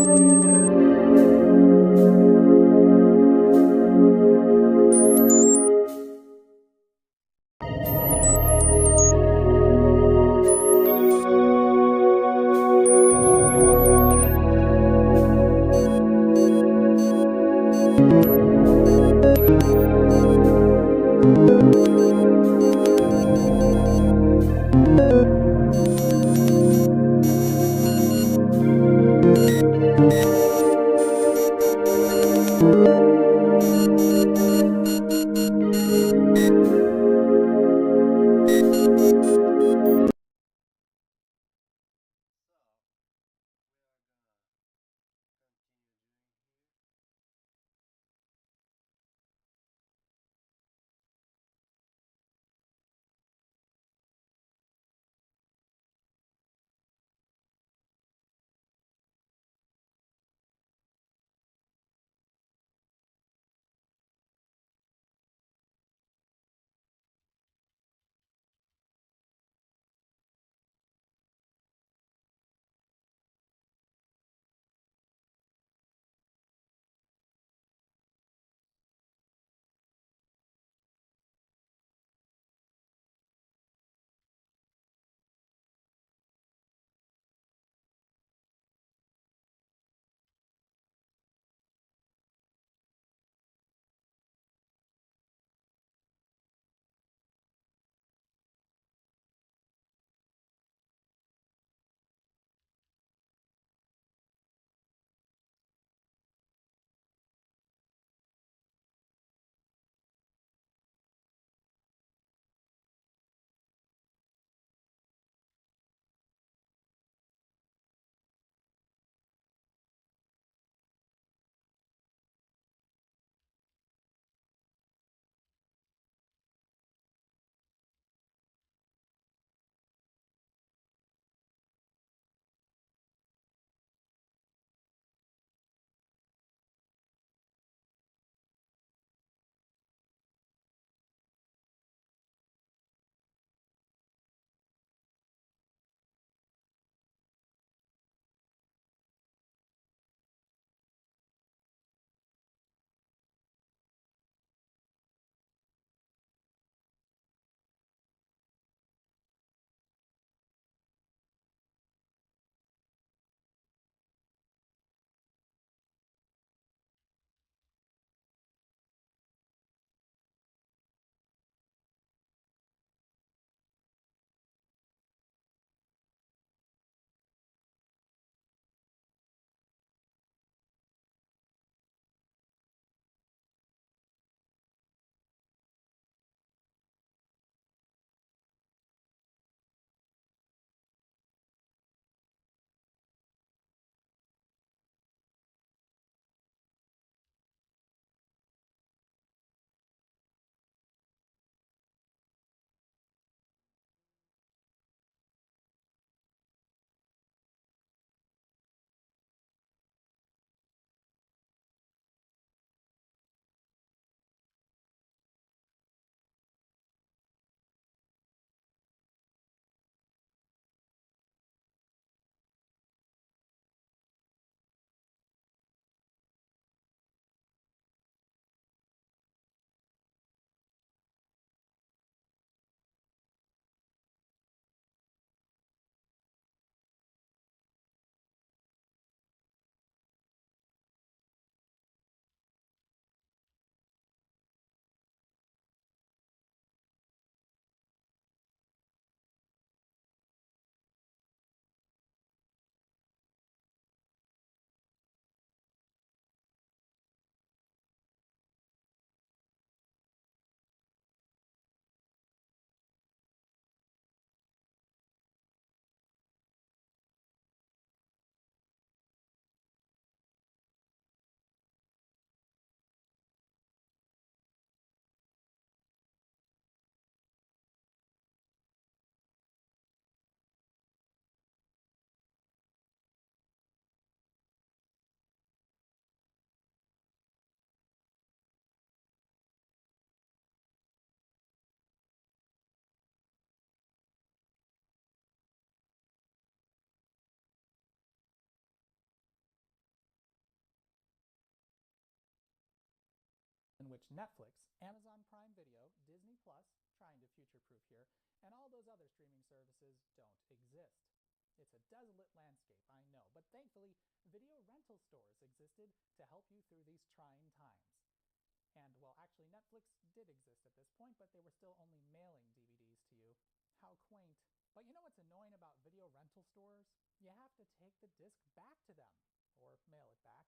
you. which Netflix, Amazon Prime Video, Disney Plus, trying to future-proof here, and all those other streaming services don't exist. It's a desolate landscape, I know, but thankfully, video rental stores existed to help you through these trying times. And, well, actually, Netflix did exist at this point, but they were still only mailing DVDs to you. How quaint. But you know what's annoying about video rental stores? You have to take the disc back to them, or mail it back.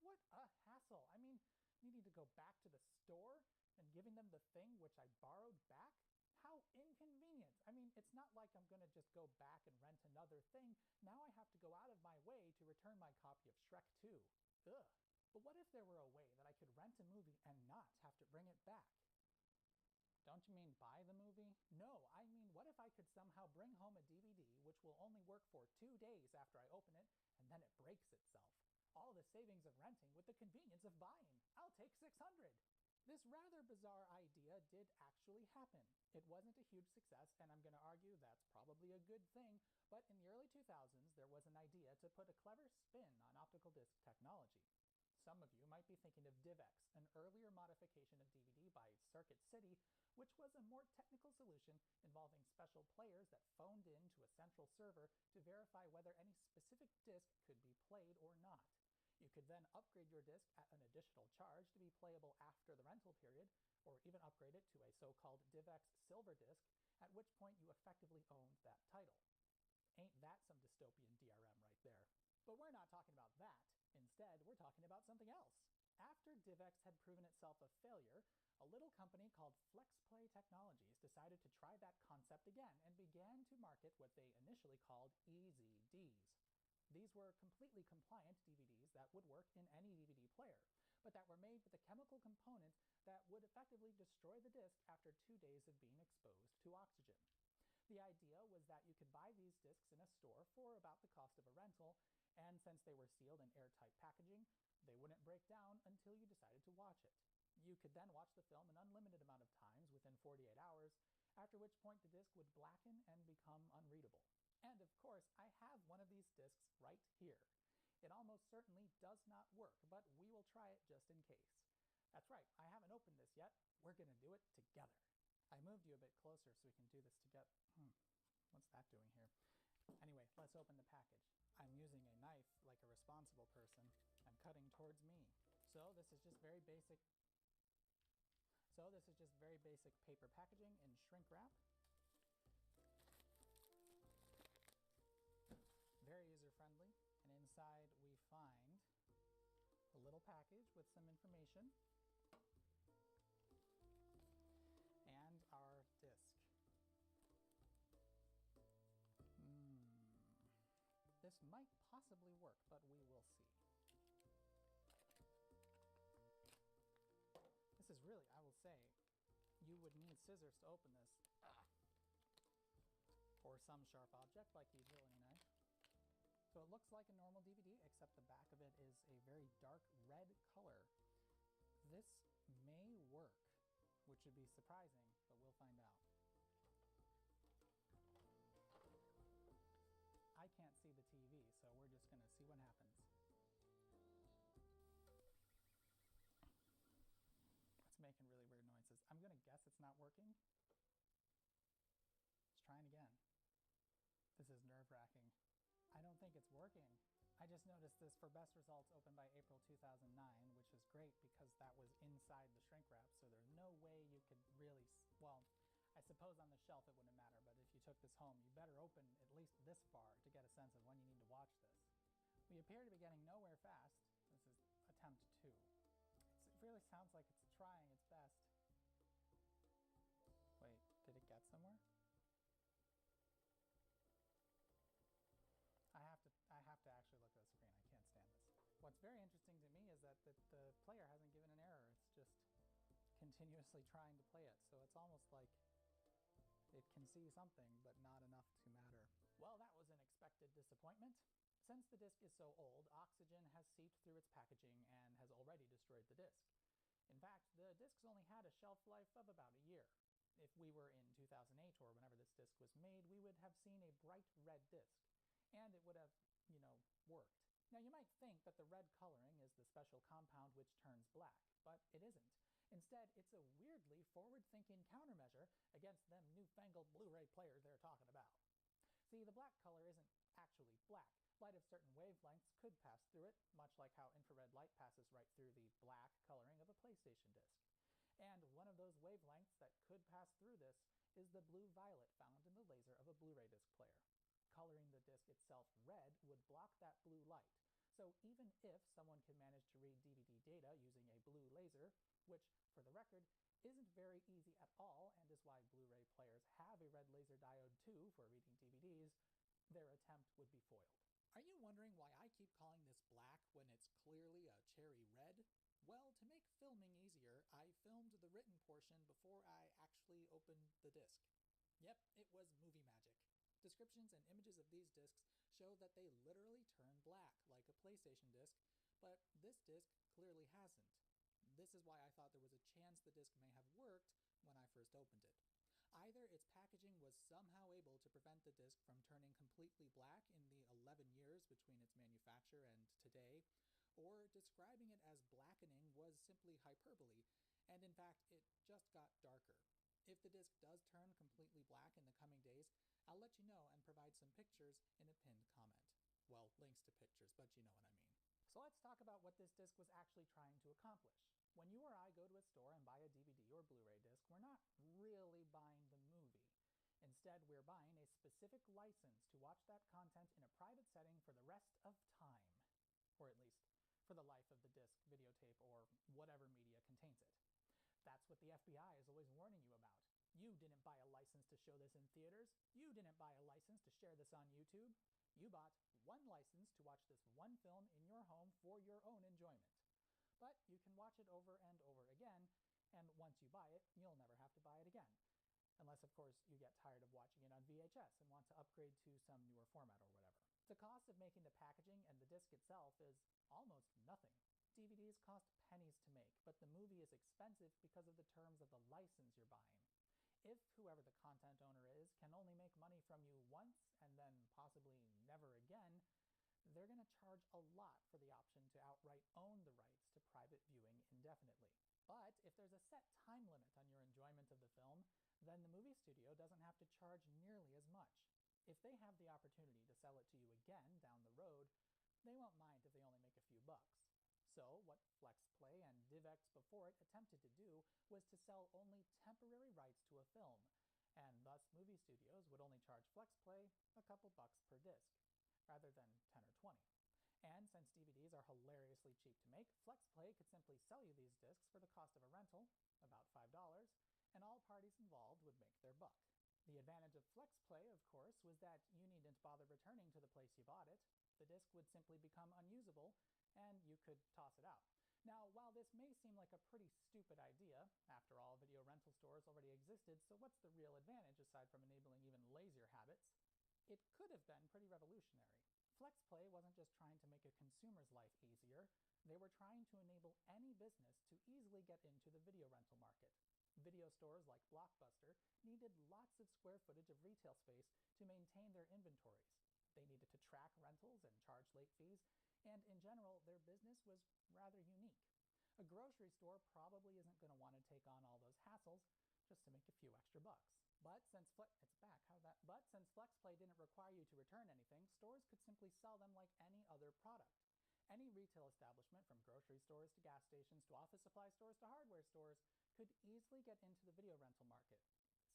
What a hassle. I mean, needing to go back to the store and giving them the thing which I borrowed back? How inconvenient. I mean, it's not like I'm gonna just go back and rent another thing. Now I have to go out of my way to return my copy of Shrek 2. Ugh. But what if there were a way that I could rent a movie and not have to bring it back? Don't you mean buy the movie? No, I mean what if I could somehow bring home a DVD which will only work for 2 days after I open it, and then it breaks itself. All the savings of renting with the convenience of buying. I'll take $600. This rather bizarre idea did actually happen. It wasn't a huge success, and I'm going to argue that's probably a good thing, but in the early 2000s there was an idea to put a clever spin on optical disc technology. Some of you might be thinking of DivX, an earlier modification of DVD by Circuit City, which was a more technical solution involving special players that phoned in to a central server to verify whether any specific disc could be played or not. You could then upgrade your disc at an additional charge to be playable after the rental period, or even upgrade it to a so-called DivX Silver disc, at which point you effectively owned that title. Ain't that some dystopian DRM right there? But we're not talking about that. Instead, we're talking about something else. After DivX had proven itself a failure, a little company called FlexPlay Technologies decided to try that concept again and began to market what they initially called EZDs. These were completely compliant DVDs that would work in any DVD player, but that were made with a chemical component that would effectively destroy the disc after 2 days of being exposed to oxygen. The idea was that you could buy these discs in a store for about the cost of a rental, and since they were sealed in airtight packaging, they wouldn't break down until you decided to watch it. You could then watch the film an unlimited amount of times within 48 hours, after which point the disc would blacken and become unreadable. And of course, I have one of these discs right here. It almost certainly does not work, but we will try it just in case. That's right, I haven't opened this yet. We're gonna do it together. I moved you a bit closer so we can do this together. What's that doing here? Anyway, let's open the package. I'm using a knife like a responsible person. I'm cutting towards me. So this is just very basic paper packaging in shrink wrap. Very user-friendly. And inside we find a little package with some information and our disc. This might possibly work, but we will see. This is really, I will say, you would need scissors to open this. Or some sharp object like a utility knife. So it looks like a normal DVD, except the back of it is a very dark red color. This may work, which would be surprising, but we'll find out. I can't see the TV, so we're just gonna see what happens. It's making really weird noises. I'm gonna guess it's not working. Let's try it again. This is nerve-wracking. I don't think it's working. I just noticed this for best results opened by April 2009, which is great because that was inside the shrink wrap, so there's no way you could really, well, I suppose on the shelf it wouldn't matter, but if you took this home, you better open at least this far to get a sense of when you need to watch this. We appear to be getting nowhere fast. This is attempt 2. It really sounds like it's trying its best. Wait, did it get somewhere? I have to actually look at the screen. I can't stand this. What's very interesting to me is that the player hasn't given an error. It's just continuously trying to play it. So it's almost like it can see something, but not enough to matter. Well, that was an expected disappointment. Since the disc is so old, oxygen has seeped through its packaging and has already destroyed the disc. In fact, the discs only had a shelf life of about a year. If we were in 2008 or whenever this disc was made, we would have seen a bright red disc. And it would have, worked. Now you might think that the red coloring is the special compound which turns black, but it isn't. Instead, it's a weirdly forward-thinking countermeasure against them newfangled Blu-ray players they're talking about. See, the black color isn't actually black. Light of certain wavelengths could pass through it, much like how infrared light passes right through the black coloring of a PlayStation disc. And one of those wavelengths that could pass through this is the blue-violet found in the laser of a Blu-ray disc player. Coloring the disc itself red would block that blue light, so even if someone can manage to read DVD data using a blue laser, which, for the record, isn't very easy at all and is why Blu-ray players have a red laser diode too for reading DVDs, their attempt would be foiled. Are you wondering why I keep calling this black when it's clearly a cherry red? Well, to make filming easier, I filmed the written portion before I actually opened the disc. Yep, it was movie magic. Descriptions and images of these discs show that they literally turn black, like a PlayStation disc, but this disc clearly hasn't. This is why I thought there was a chance the disc may have worked when I first opened it. Either its packaging was somehow able to prevent the disc from turning completely black in the 11 years between its manufacture and today, or describing it as blackening was simply hyperbole, and in fact it just got darker. If the disc does turn completely black in the coming days, I'll let you know and provide some pictures in a pinned comment. Well, links to pictures, but you know what I mean. So let's talk about what this disc was actually trying to accomplish. When you or I go to a store and buy a DVD or Blu-ray disc, we're not really buying the movie. Instead, we're buying a specific license to watch that content in a private setting for the rest of time. Or at least, for the life of the disc, videotape, or whatever media contains it. That's what the FBI is always warning you about. You didn't buy a license to show this in theaters. You didn't buy a license to share this on YouTube. You bought one license to watch this one film in your home for your own enjoyment. But you can watch it over and over again, and once you buy it, you'll never have to buy it again. Unless, of course, you get tired of watching it on VHS and want to upgrade to some newer format or whatever. The cost of making the packaging and the disc itself is almost nothing. DVDs cost pennies to make, but the movie is expensive because of the terms of the license you're buying. If whoever the content owner is can only make money from you once and then possibly never again, they're going to charge a lot for the option to outright own the rights to private viewing indefinitely. But if there's a set time limit on your enjoyment of the film, then the movie studio doesn't have to charge nearly as much. If they have the opportunity to sell it to you again down the road, they won't mind if they only make a few bucks. So what FlexPlay and DivX before it attempted to do was to sell only temporary rights to a film, and thus movie studios would only charge FlexPlay a couple bucks per disc, rather than 10 or 20. And since DVDs are hilariously cheap to make, FlexPlay could simply sell you these discs for the cost of a rental, about $5, and all parties involved would make their buck. The advantage of FlexPlay, of course, was that you needn't bother returning to the place you bought it. The disc would simply become unusable, and you could toss it out. Now, while this may seem like a pretty stupid idea, after all, video rental stores already existed, so what's the real advantage aside from enabling even lazier habits? It could have been pretty revolutionary. FlexPlay wasn't just trying to make a consumer's life easier, they were trying to enable any business to easily get into the video rental market. Video stores like Blockbuster needed lots of square footage of retail space to maintain their inventories. They needed to track rentals and charge late fees, and in general, their business was rather unique. A grocery store probably isn't going to want to take on all those hassles just to make a few extra bucks. But since FlexPlay didn't require you to return anything, stores could simply sell them like any other product. Any retail establishment, from grocery stores to gas stations to office supply stores to hardware stores, could easily get into the video rental market.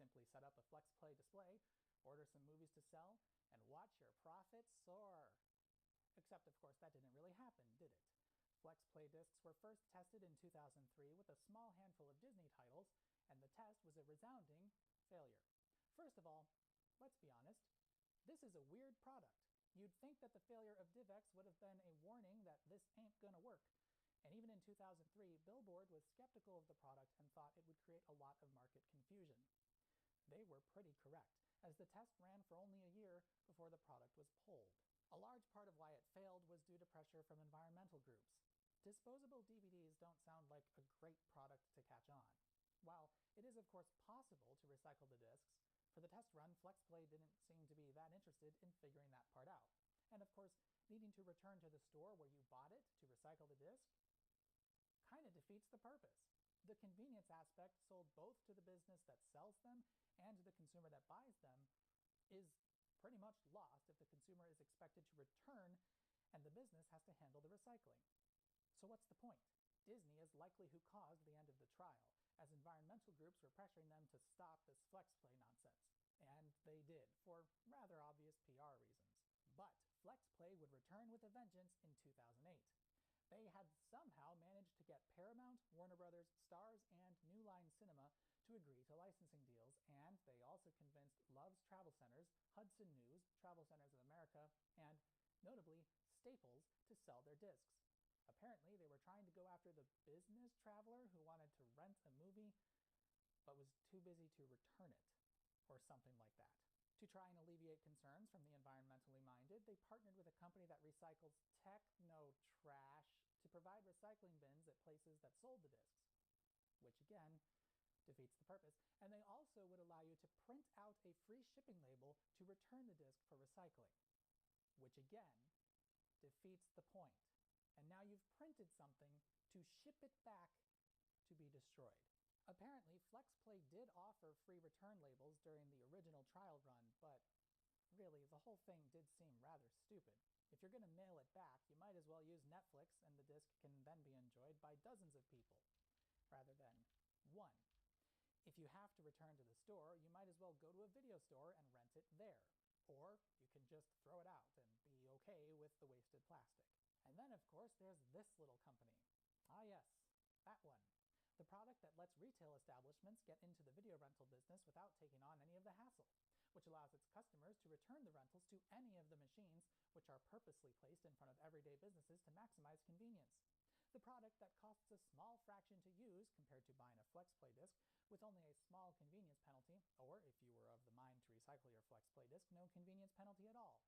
Simply set up a FlexPlay display, order some movies to sell, and watch your profits soar. Except, of course, that didn't really happen, did it? FlexPlay discs were first tested in 2003 with a small handful of Disney titles, and the test was a resounding failure. First of all, let's be honest, this is a weird product. You'd think that the failure of DivX would have been a warning that this ain't gonna work. And even in 2003, Billboard was skeptical of the product and thought it would create a lot of market confusion. They were pretty correct, as the test ran for only a year before the product was pulled. A large part of why it failed was due to pressure from environmental groups. Disposable DVDs don't sound like a great product to catch on. While it is of course possible to recycle the discs, for the test run, FlexPlay didn't seem to be that interested in figuring that part out. And of course, needing to return to the store where you bought it to recycle the disc kinda defeats the purpose. the convenience aspect sold both to the business that sells them and the consumer that buys them is pretty much lost if the consumer is expected to return and the business has to handle the recycling. So what's the point? Disney is likely who caused the end of the trial, as environmental groups were pressuring them to stop this FlexPlay nonsense. And they did, for rather obvious PR reasons. But FlexPlay would return with a vengeance in 2008. They had somehow managed to get Paramount, Warner Brothers, Starz, and New Line Cinema to agree to licensing deals, and they also convinced Love's Travel Centers, Hudson News, Travel Centers of America, and, notably, Staples to sell their discs. Apparently, they were trying to go after the business traveler who wanted to rent a movie, but was too busy to return it, or something like that. To try and alleviate concerns from the environmentally minded, they partnered with a company that recycles techno-trash to provide recycling bins at places that sold the discs, which again defeats the purpose, and they also would allow you to print out a free shipping label to return the disc for recycling, which again defeats the point. And now you've printed something to ship it back to be destroyed. Apparently, FlexPlay did offer free return labels during the original trial run, but really, the whole thing did seem rather stupid. If you're going to mail it back, you might as well use Netflix and the disc can then be enjoyed by dozens of people, rather than one. If you have to return to the store, you might as well go to a video store and rent it there. Or you can just throw it out and be okay with the wasted plastic. And then, of course, there's this little company. Ah yes, that one. The product that lets retail establishments get into the video rental business without taking on any of the hassle, which allows its customers to return the rentals to any of the machines which are purposely placed in front of everyday businesses to maximize convenience. The product that costs a small fraction to use compared to buying a FlexPlay disc with only a small convenience penalty, or if you were of the mind to recycle your FlexPlay disc, no convenience penalty at all.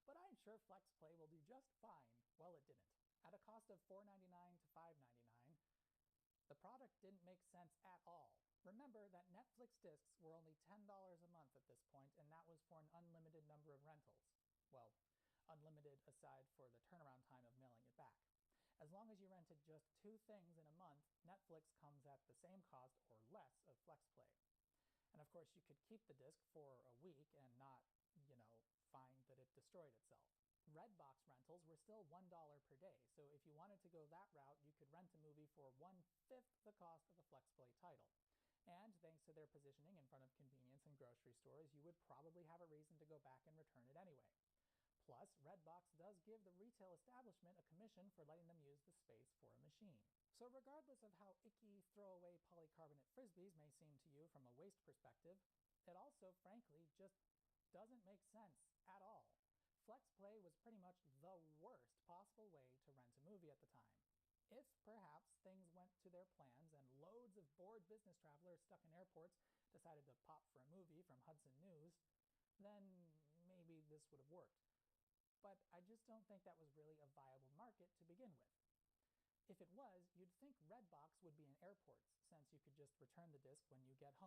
But I'm sure FlexPlay will do just fine. Well, it didn't. At a cost of $4.99 to $5.99, the product didn't make sense at all. Remember that Netflix discs were only $10 a month at this point, and that was for an unlimited number of rentals. Well, unlimited aside for the turnaround time of mailing it back. As long as you rented just 2 things in a month, Netflix comes at the same cost or less of FlexPlay. And of course, you could keep the disc for a week and not, find that it destroyed itself. Redbox rentals were still $1 per day, so if you wanted to go that route, you could rent a movie for 1/5 the cost of a FlexPlay title. And thanks to their positioning in front of convenience and grocery stores, you would probably have a reason to go back and return it anyway. Plus, Redbox does give the retail establishment a commission for letting them use the space for a machine. So regardless of how icky throwaway polycarbonate frisbees may seem to you from a waste perspective, it also, frankly, just doesn't make sense at all. FlexPlay was pretty much the worst possible way to rent a movie at the time. If, perhaps, things went to their plans and loads of bored business travelers stuck in airports decided to pop for a movie from Hudson News, then maybe this would have worked. But I just don't think that was really a viable market to begin with. If it was, you'd think Redbox would be in airports, since you could just return the disc when you get home.